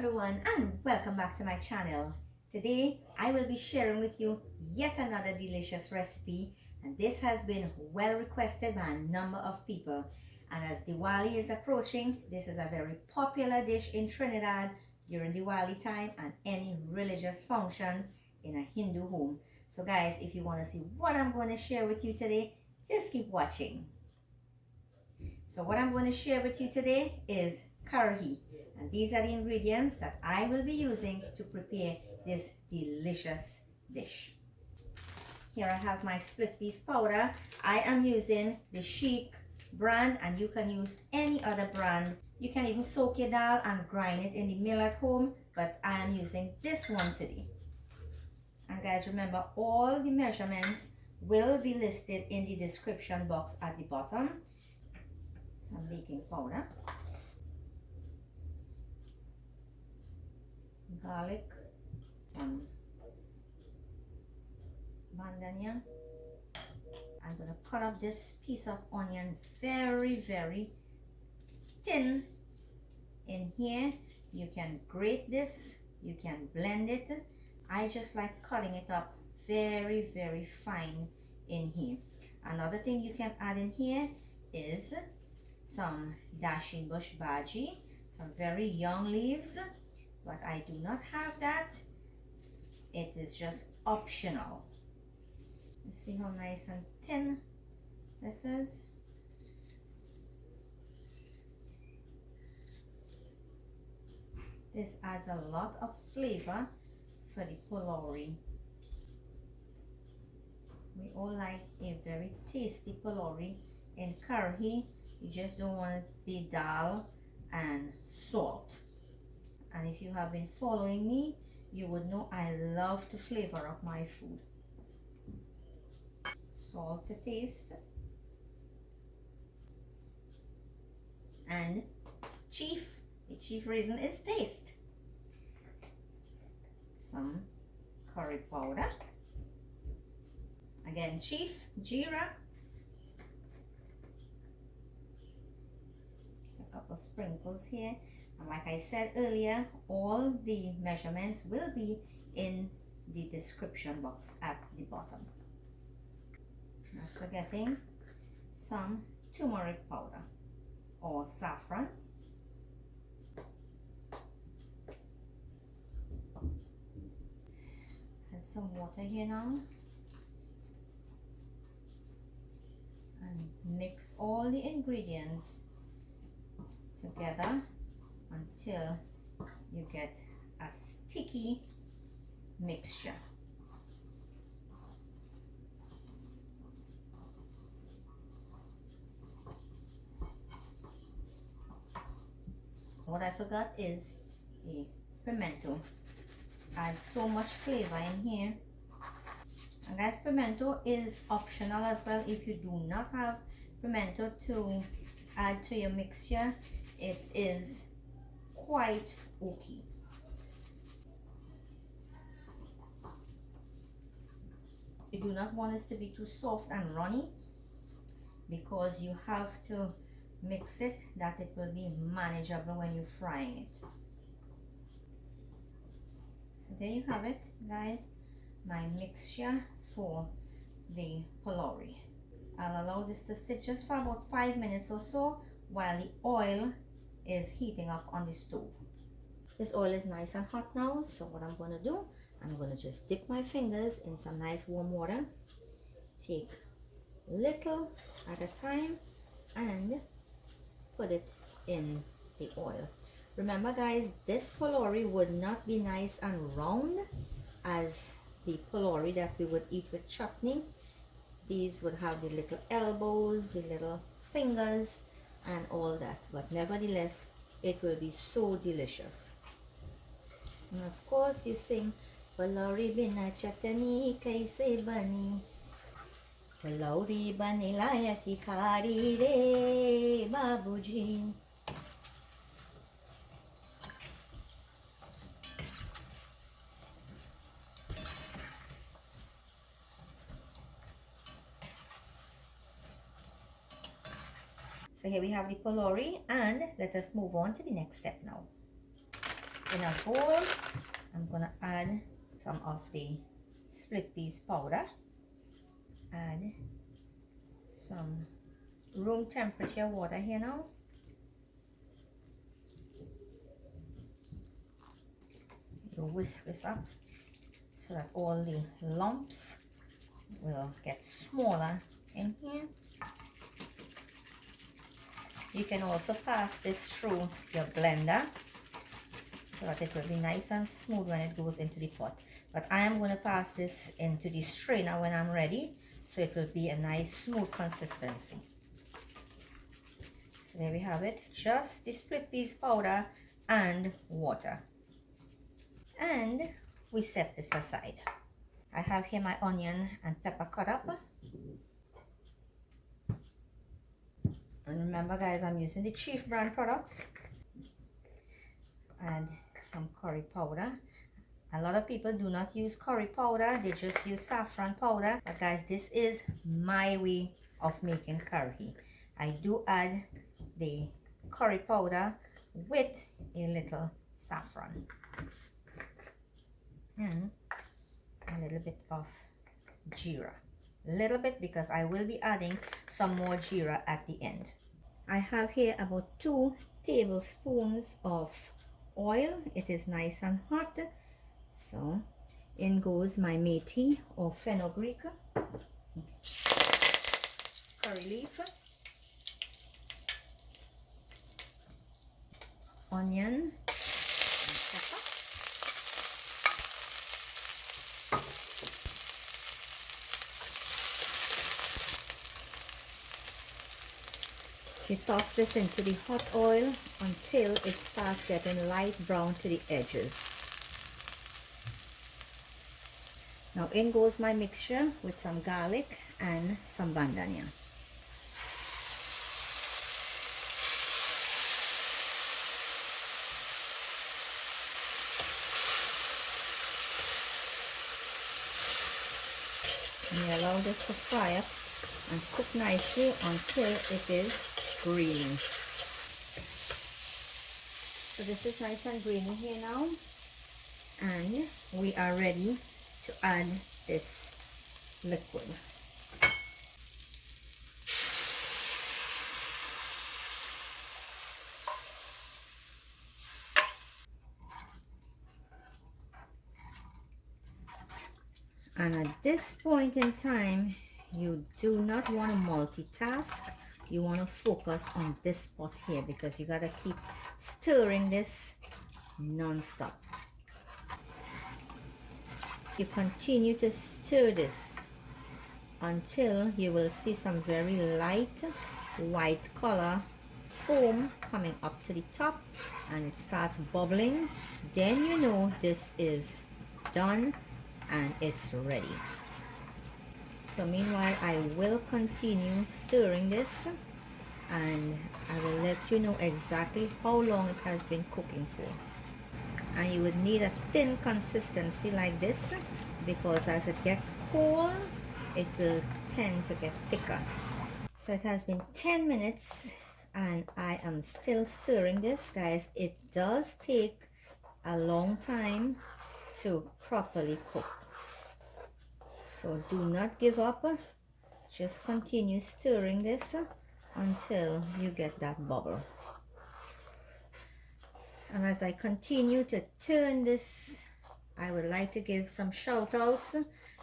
everyone and welcome back to my channel. Today I will be sharing with you yet another delicious recipe, and this has been well requested by a number of people. And as Diwali is approaching, this is a very popular dish in Trinidad during Diwali time and any religious functions in a Hindu home. So guys, if you want to see what I'm going to share with you today, just keep watching. So what I'm going to share with you today is Curhi, and these are the ingredients that I will be using to prepare this delicious dish. Here I have my split piece powder. I am using the Chic brand, and you can use any other brand. You can even soak your dal and grind it in the mill at home, but I am using this one today. And guys, remember, all the measurements will be listed in the description box at the bottom. Some baking powder, garlic, some bandania. I'm going to cut up this piece of onion very thin in here. You can grate this, you can blend it. I just like cutting it up very fine in here. Another thing you can add in here is some dashing bush bhaji, some very young leaves, but I do not have that. It is just optional. Let's see how nice and thin this is. This adds a lot of flavor for the PHOLOURIE. We all like a very tasty PHOLOURIE. In Curhi, you just don't want the dal and salt. And if you have been following me, you would know I love to flavor up my food. Salt to taste. And the chief reason is taste. Some curry powder. Again, geera. Just a couple sprinkles here. And like I said earlier, all the measurements will be in the description box at the bottom. Not forgetting some turmeric powder or saffron. Add some water here now. And mix all the ingredients together until you get a sticky mixture. What I forgot is a pimento. Adds so much flavor in here. And guys, pimento is optional as well. If you do not have pimento to add to your mixture, it is quite okay. You do not want this to be too soft and runny, because you have to mix it that it will be manageable when you're frying it. So there you have it, guys, my mixture for the PHOLOURIE. I'll allow this to sit just for about 5 minutes or so while the oil is heating up on the stove. This oil is nice and hot now, so what I'm going to do, I'm going to just dip my fingers in some nice warm water, take little at a time and put it in the oil. Remember guys, this PHOLOURIE would not be nice and round as the PHOLOURIE that we would eat with chutney. These would have the little elbows, the little fingers and all that, but nevertheless it will be so delicious. And of course you sing PHOLOURIE bina chutney kaise bani, PHOLOURIE bani layaki khari re babuji. So here we have the PHOLOURIE, and let us move on to the next step now. In a bowl, I'm gonna add some of the split peas powder, add some room temperature water here now. You whisk this up so that all the lumps will get smaller in here. You can also pass this through your blender so that it will be nice and smooth when it goes into the pot. But I am going to pass this into the strainer when I'm ready, so it will be a nice smooth consistency. So there we have it, just the split peas powder and water. And we set this aside. I have here my onion and pepper cut up. And remember guys, I'm using the Chief brand products. Add some curry powder. A lot of people do not use curry powder, they just use saffron powder. But guys, this is my way of making curry. I do add the curry powder with a little saffron. And a little bit of geera. A little bit because I will be adding some more geera at the end. I have here about 2 tablespoons of oil. It is nice and hot. So in goes my methi or fenugreek, curry leaf, onion, and pepper. You toss this into the hot oil until it starts getting light brown to the edges. Now in goes my mixture with some garlic and some bandhania. And you allow this to fry up and cook nicely until it is green. So this is nice and green here now, and we are ready to add this liquid. And at this point in time, you do not want to multitask. You want to focus on this pot here because you got to keep stirring this non-stop. You continue to stir this until you will see some very light white color foam coming up to the top, and it starts bubbling. Then you know this is done and it's ready. So meanwhile, I will continue stirring this, and I will let you know exactly how long it has been cooking for. And you would need a thin consistency like this because as it gets cold, it will tend to get thicker. So it has been 10 minutes and I am still stirring this, guys. It does take a long time to properly cook. So do not give up. Just continue stirring this until you get that bubble. And as I continue to turn this, I would like to give some shout outs.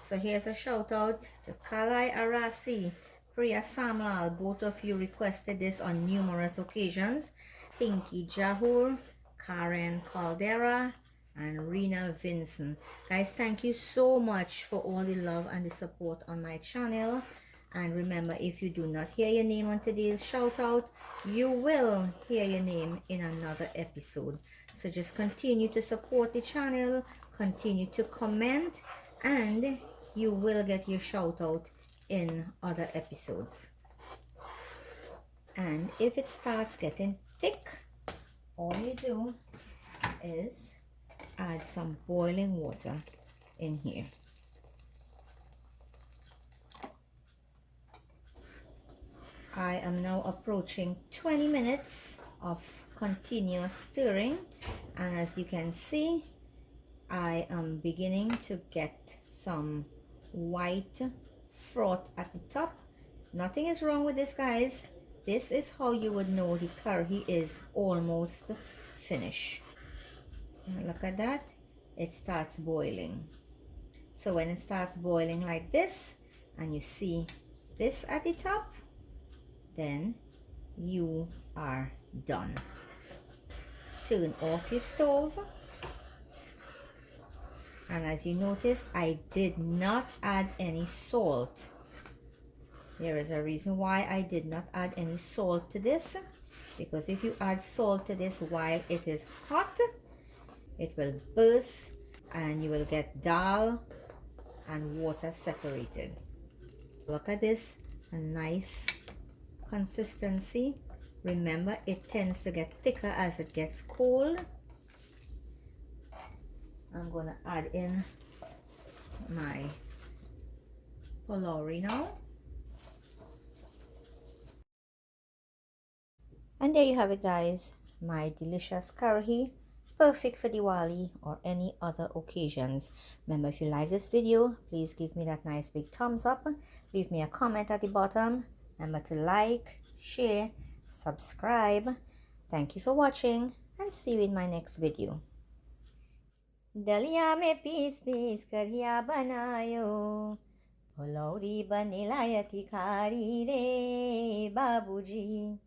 So here's a shout out to Kalai Arasi, Priya Samlal. Both of you requested this on numerous occasions. Pinky Jahur, Karen Caldera, and Rena Vincent. Guys, thank you so much for all the love and the support on my channel. And remember, if you do not hear your name on today's shout out, you will hear your name in another episode. So just continue to support the channel, continue to comment, and you will get your shout out in other episodes. And if it starts getting thick, all you do is add some boiling water in here. I am now approaching 20 minutes of continuous stirring, And as you can see, I am beginning to get some white froth at the top. Nothing is wrong with this, guys. This is how you would know the curry is almost finished. And look at that, it starts boiling. So when it starts boiling like this and you see this at the top, then you are done. Turn off your stove. And as you notice, I did not add any salt. There is a reason why I did not add any salt to this, because if you add salt to this while it is hot, it will burst and you will get dhal and water separated. Look at this, a nice consistency. Remember, it tends to get thicker as it gets cold. I'm gonna add in my PHOLOURIE now. And there you have it, guys, my delicious curry, perfect for Diwali or any other occasions. Remember, if you like this video, please give me that nice big thumbs up. Leave me a comment at the bottom. Remember to like, share, subscribe. Thank you for watching and see you in my next video. दलिया में piece piece कढ़िया बनायो, फुलौरी बनेला यति खारी रे बाबूजी।